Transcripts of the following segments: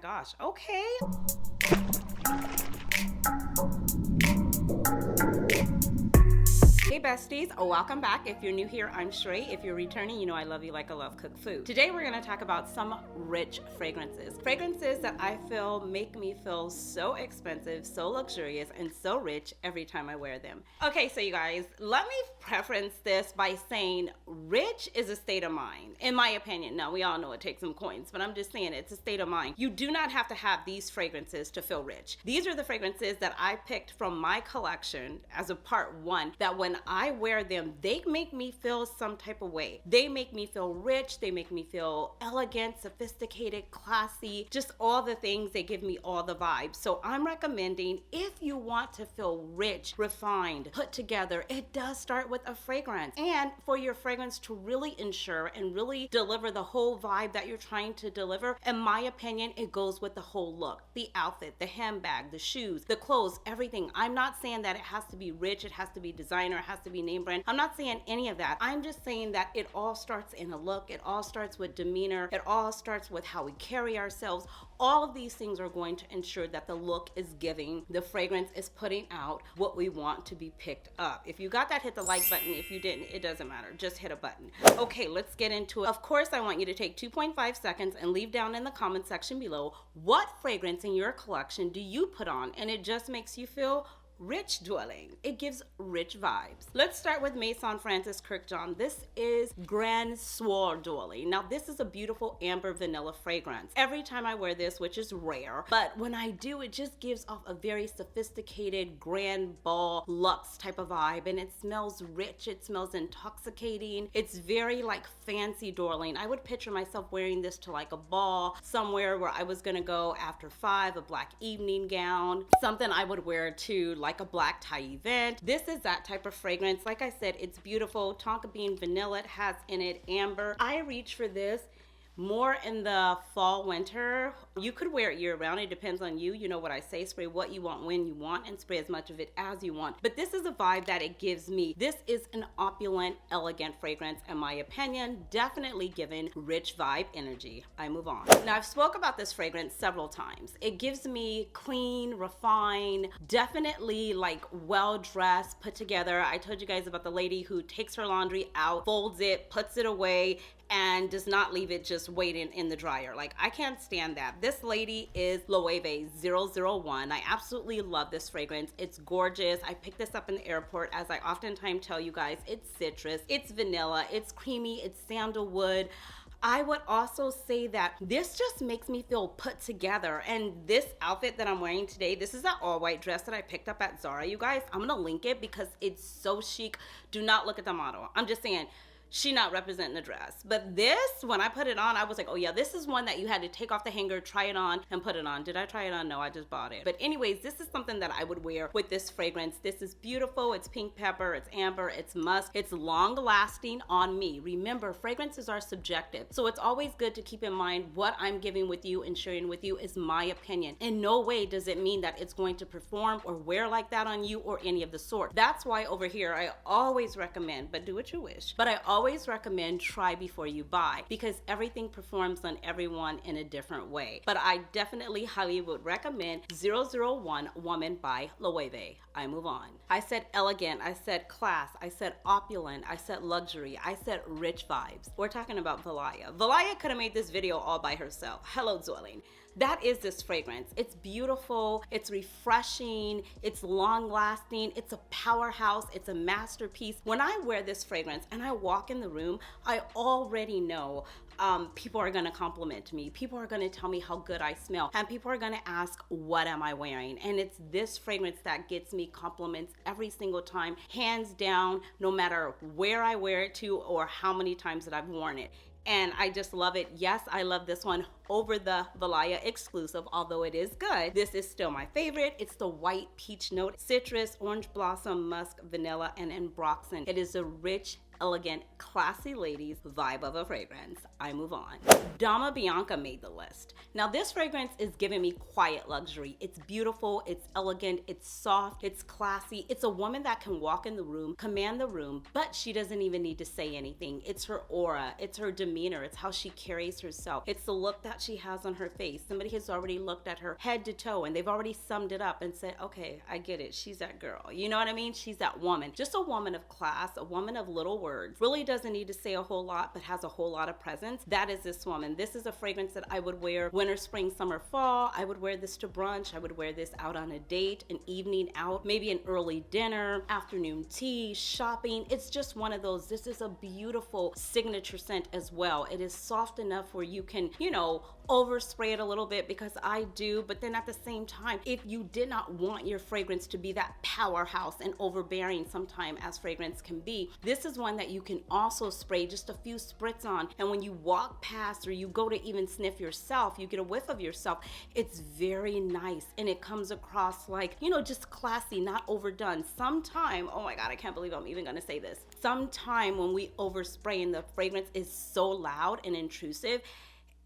gosh. Okay. Hey besties, welcome back. If you're new here, I'm Cheraye. If you're returning, you know I love you like I love cooked food. Today we're gonna talk about some rich fragrances. Fragrances that I feel make me feel so expensive, so luxurious, and so rich every time I wear them. Okay, so you guys, let me preference this by saying rich is a state of mind. In my opinion, now we all know it takes some coins, but I'm just saying it's a state of mind. You do not have to have these fragrances to feel rich. These are the fragrances that I picked from my collection as a part one that when I wear them, they make me feel some type of way. They make me feel rich, they make me feel elegant, sophisticated, classy, just all the things. They give me all the vibes. So I'm recommending, if you want to feel rich, refined, put together, it does start with a fragrance. And for your fragrance to really ensure and really deliver the whole vibe that you're trying to deliver, in my opinion, it goes with the whole look, the outfit, the handbag, the shoes, the clothes, everything. I'm not saying that it has to be rich, it has to be designer, it has to be name brand. I'm not saying any of that. I'm just saying that it all starts in a look. It all starts with demeanor. It all starts with how we carry ourselves. All of these things are going to ensure that the look is giving, the fragrance is putting out what we want to be picked up. If you got that, hit the like button. If you didn't, it doesn't matter. Just hit a button. Okay, let's get into it. Of course, I want you to take 2.5 seconds and leave down in the comment section below what fragrance in your collection do you put on and it just makes you feel rich dwelling. It gives rich vibes. Let's start with Maison Francis Kurkdjian. This is Grand Soir dwelling. Now this is a beautiful amber vanilla fragrance. Every time I wear this, which is rare, but when I do, it just gives off a very sophisticated grand ball luxe type of vibe, and it smells rich, it smells intoxicating. It's very like fancy dwelling. I would picture myself wearing this to like a ball somewhere where I was gonna go after 5, a black evening gown, something I would wear to like a black tie event. This is that type of fragrance. Like I said, it's beautiful. Tonka bean vanilla, it has in it amber. I reach for this more in the fall, winter. You could wear it year round. It depends on you. You know what I say, spray what you want when you want and spray as much of it as you want. But this is a vibe that it gives me. This is an opulent, elegant fragrance, in my opinion, definitely given rich vibe energy. I move on. Now I've spoke about this fragrance several times. It gives me clean, refined, definitely like well-dressed, put together. I told you guys about the lady who takes her laundry out, folds it, puts it away, and does not leave it just waiting in the dryer. Like, I can't stand that. This lady is Loewe 001. I absolutely love this fragrance. It's gorgeous. I picked this up in the airport. As I oftentimes tell you guys, it's citrus, it's vanilla, it's creamy, it's sandalwood. I would also say that this just makes me feel put together. And this outfit that I'm wearing today, this is that all white dress that I picked up at ZARA, you guys. I'm gonna link it because it's so chic. Do not look at the model. I'm just saying, she not representing the dress. But this, when I put it on, I was like, oh yeah, this is one that you had to take off the hanger, try it on, and put it on. Did I try it on? No, I just bought it. But anyways, this is something that I would wear with this fragrance. This is beautiful. It's pink pepper, it's amber, it's musk, it's long lasting on me. Remember, fragrances are subjective. So it's always good to keep in mind what I'm giving with you and sharing with you is my opinion. In no way does it mean that it's going to perform or wear like that on you or any of the sort. That's why over here, I always recommend, but do what you wish, but I always recommend try before you buy, because everything performs on everyone in a different way. But I definitely highly would recommend 001 Woman by Loewe. I move on. I said elegant, I said class, I said opulent, I said luxury, I said rich vibes. We're talking about Valaya. Valaya could have made this video all by herself. Hello, dwelling. That is this fragrance. It's beautiful, it's refreshing, it's long lasting, it's a powerhouse, it's a masterpiece. When I wear this fragrance and I walk in the room, I already know people are gonna compliment me. People are gonna tell me how good I smell. And people are gonna ask, what am I wearing? And it's this fragrance that gets me compliments every single time, hands down, no matter where I wear it to or how many times that I've worn it. And I just love it. Yes, I love this one over the Valaya exclusive, although it is good. This is still my favorite. It's the white peach note, citrus, orange blossom, musk, vanilla, and ambroxan. It is a rich, elegant, classy ladies vibe of a fragrance. I move on. Dama Bianca made the list. Now this fragrance is giving me quiet luxury. It's beautiful, it's elegant, it's soft, it's classy. It's a woman that can walk in the room, command the room, but she doesn't even need to say anything. It's her aura, it's her demeanor, it's how she carries herself. It's the look that she has on her face. Somebody has already looked at her head to toe and they've already summed it up and said, okay, I get it. She's that girl. You know what I mean? She's that woman. Just a woman of class, a woman of little words. Really doesn't need to say a whole lot, but has a whole lot of presence. That is this woman. This is a fragrance that I would wear winter, spring, summer, fall. I would wear this to brunch. I would wear this out on a date, an evening out, maybe an early dinner, afternoon tea, shopping. It's just one of those. This is a beautiful signature scent as well. It is soft enough where you can, you know, overspray it a little bit, because I do, but then at the same time, if you did not want your fragrance to be that powerhouse and overbearing sometime as fragrance can be, this is one that you can also spray just a few spritz on, and when you walk past or you go to even sniff yourself, you get a whiff of yourself. It's very nice and it comes across like, you know, just classy, not overdone. Sometime, oh my God, I can't believe I'm even gonna say this. Sometime when we overspray and the fragrance is so loud and intrusive,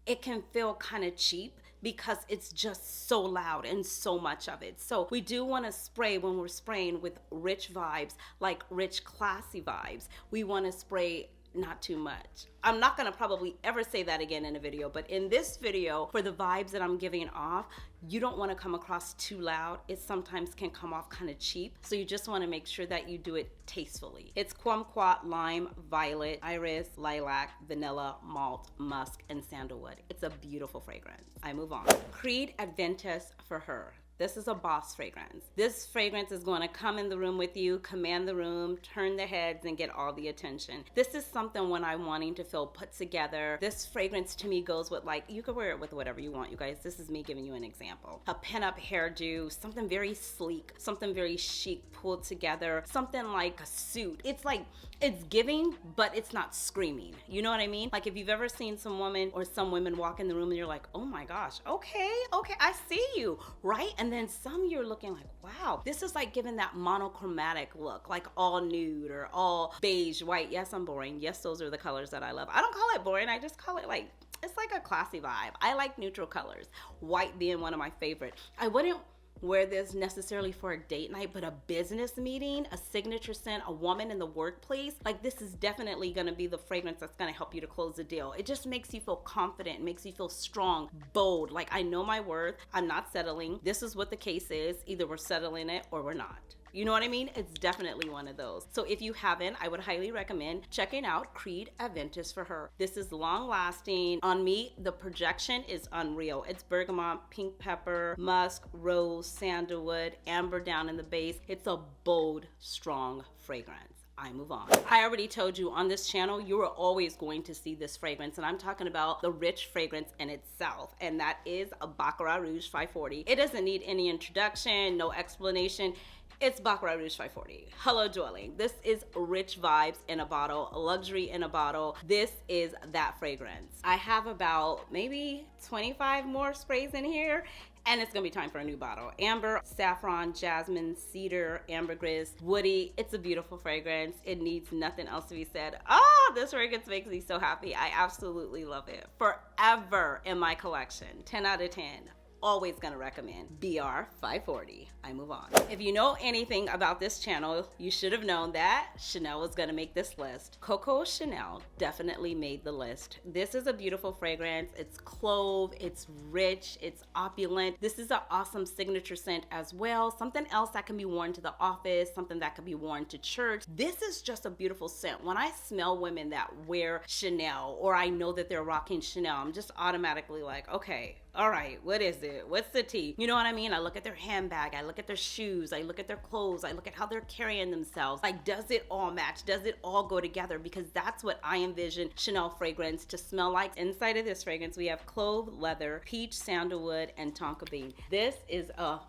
it can feel kind of cheap because it's just so loud and so much of it. So we do want to spray when we're spraying with rich vibes, like rich, classy vibes. We want to spray not too much. I'm not gonna probably ever say that again in a video, but in this video, for the vibes that I'm giving off, you don't wanna come across too loud. It sometimes can come off kind of cheap. So you just wanna make sure that you do it tastefully. It's kumquat, lime, violet, iris, lilac, vanilla, malt, musk, and sandalwood. It's a beautiful fragrance. I move on. Creed Aventus for Her. This is a boss fragrance. This fragrance is going to come in the room with you, command the room, turn the heads, and get all the attention. This is something when I'm wanting to feel put together. This fragrance to me goes with, like, you can wear it with whatever you want, you guys. This is me giving you an example. A pin-up hairdo, something very sleek, something very chic, pulled together, something like a suit. It's like, it's giving, but it's not screaming. You know what I mean? Like if you've ever seen some woman or some women walk in the room and you're like, oh my gosh, okay, I see you, right? And then some you're looking like, wow, this is like giving that monochromatic look, like all nude or all beige, white. Yes, I'm boring. Yes, those are the colors that I love. I don't call it boring. I just call it like, it's like a classy vibe. I like neutral colors, white being one of my favorite. I wouldn't wear this necessarily for a date night, but a business meeting, a signature scent, a woman in the workplace, like this is definitely gonna be the fragrance that's gonna help you to close the deal. It just makes you feel confident, makes you feel strong, bold, like I know my worth, I'm not settling. This is what the case is. Either we're settling it or we're not. You know what I mean? It's definitely one of those. So if you haven't, I would highly recommend checking out Creed Aventus for Her. This is long lasting. On me, the projection is unreal. It's bergamot, pink pepper, musk, rose, sandalwood, amber down in the base. It's a bold, strong fragrance. I move on. I already told you on this channel, you are always going to see this fragrance, and I'm talking about the rich fragrance in itself, and that is a Baccarat Rouge 540. It doesn't need any introduction, no explanation. It's Baccarat Rouge 540. Hello, dwelling. This is rich vibes in a bottle, luxury in a bottle. This is that fragrance. I have about maybe 25 more sprays in here, and it's gonna be time for a new bottle. Amber, saffron, jasmine, cedar, ambergris, woody. It's a beautiful fragrance. It needs nothing else to be said. Oh, this fragrance makes me so happy. I absolutely love it. Forever in my collection. 10 out of 10. Always gonna recommend BR 540. I move on. If you know anything about this channel, you should have known that Chanel was gonna make this list. Coco Chanel definitely made the list. This is a beautiful fragrance. It's clove, it's rich, it's opulent. This is an awesome signature scent as well. Something else that can be worn to the office, something that can be worn to church. This is just a beautiful scent. When I smell women that wear Chanel, or I know that they're rocking Chanel, I'm just automatically like, okay, all right, what is it? What's the tea? You know what I mean? I look at their handbag, I look at their shoes, I look at their clothes, I look at how they're carrying themselves. Like, does it all match? Does it all go together? Because that's what I envision Chanel fragrance to smell like. Inside of this fragrance, we have clove, leather, peach, sandalwood, and tonka bean. This is a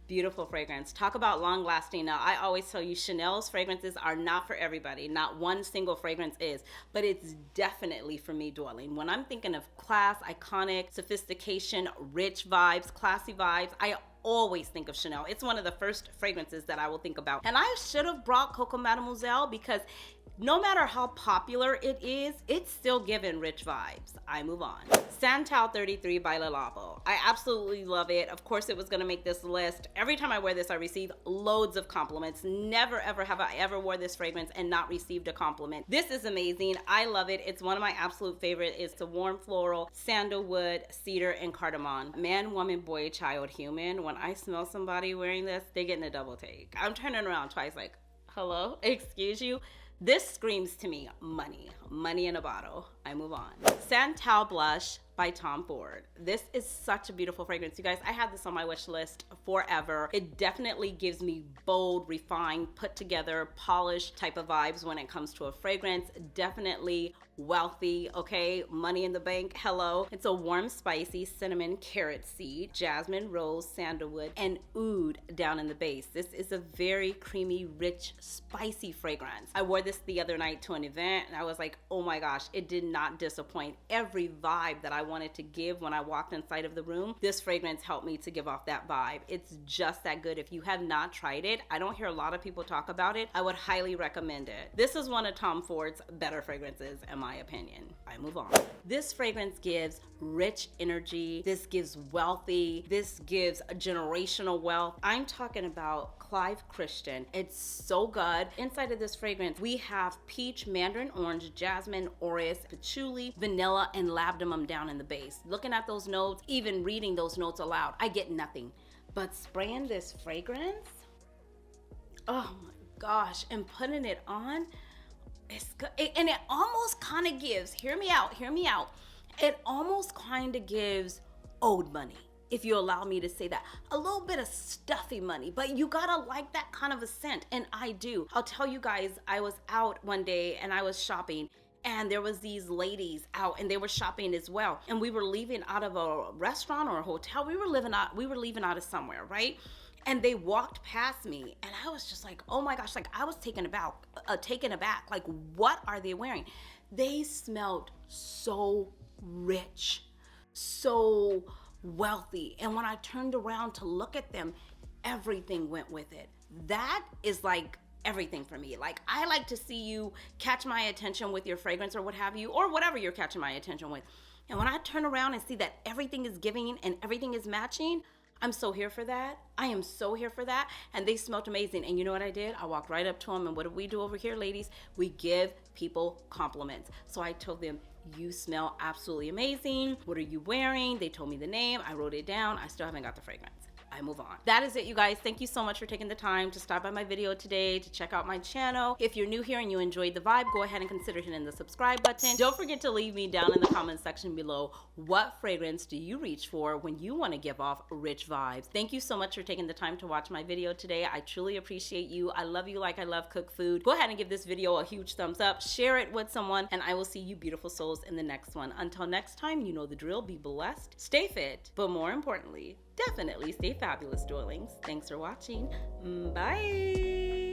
beautiful fragrance. Talk about long lasting. Now, I always tell you Chanel's fragrances are not for everybody. Not one single fragrance is, but it's definitely for me, dwelling. When I'm thinking of class, iconic, sophistication, rich vibes, classy vibes, I always think of Chanel. It's one of the first fragrances that I will think about. And I should have brought Coco Mademoiselle because no matter how popular it is, it's still giving rich vibes. I move on. Santal 33 by Labo. I absolutely love it. Of course, it was gonna make this list. Every time I wear this, I receive loads of compliments. Never ever have I ever wore this fragrance and not received a compliment. This is amazing. I love it. It's one of my absolute favorite. It's a warm floral, sandalwood, cedar, and cardamom. Man, woman, boy, child, human. When I smell somebody wearing this, they're getting a double take. I'm turning around twice like, hello, excuse you. This screams to me money, money in a bottle. I move on. Santal Blush by Tom Ford. This is such a beautiful fragrance. You guys, I had this on my wish list forever. It definitely gives me bold, refined, put together, polished type of vibes when it comes to a fragrance. Definitely wealthy, okay? Money in the bank, hello. It's a warm, spicy cinnamon, carrot seed, jasmine, rose, sandalwood, and oud down in the base. This is a very creamy, rich, spicy fragrance. I wore this the other night to an event and I was like, oh my gosh, it did not disappoint. Every vibe that I wanted to give when I walked inside of the room, this fragrance helped me to give off that vibe. It's just that good. If you have not tried it, I don't hear a lot of people talk about it. I would highly recommend it. This is one of Tom Ford's better fragrances in my opinion. I move on. This fragrance gives rich energy. This gives wealthy. This gives a generational wealth. I'm talking about Clive Christian. It's so good. Inside of this fragrance, we have peach, mandarin orange, jasmine, orris, patchouli, vanilla, and labdanum down in the base. Looking at those notes, even reading those notes aloud, I get nothing. But spraying this fragrance, oh my gosh, and putting it on, it's good. And it almost kind of gives, hear me out. It almost kind of gives old money, if you allow me to say that. A little bit of stuffy money, but you gotta like that kind of a scent, and I do. I'll tell you guys, I was out one day and I was shopping, and there was these ladies out and they were shopping as well. And we were leaving out of a restaurant or a hotel. We were leaving out of somewhere, right? And they walked past me and I was just like, oh my gosh, like I was taken aback. Like, what are they wearing? They smelled so rich, so wealthy. And when I turned around to look at them, everything went with it. That is like everything for me. Like, I like to see you catch my attention with your fragrance or what have you, or whatever you're catching my attention with. And when I turn around and see that everything is giving and everything is matching, I'm so here for that. I am so here for that. And they smelled amazing. And you know what I did? I walked right up to them. And what do we do over here, ladies? We give people compliments. So I told them, you smell absolutely amazing. What are you wearing? They told me the name. I wrote it down. I still haven't got the fragrance. I move on. That is it, you guys. Thank you so much for taking the time to stop by my video today, to check out my channel. If you're new here and you enjoyed the vibe, go ahead and consider hitting the subscribe button. Don't forget to leave me down in the comment section below, what fragrance do you reach for when you want to give off rich vibes? Thank you so much for taking the time to watch my video today. I truly appreciate you. I love you like I love cook food. Go ahead and give this video a huge thumbs up, share it with someone, and I will see you beautiful souls in the next one. Until next time, you know the drill. Be blessed, stay fit, but more importantly, definitely stay fabulous, darlings. Thanks for watching. Bye.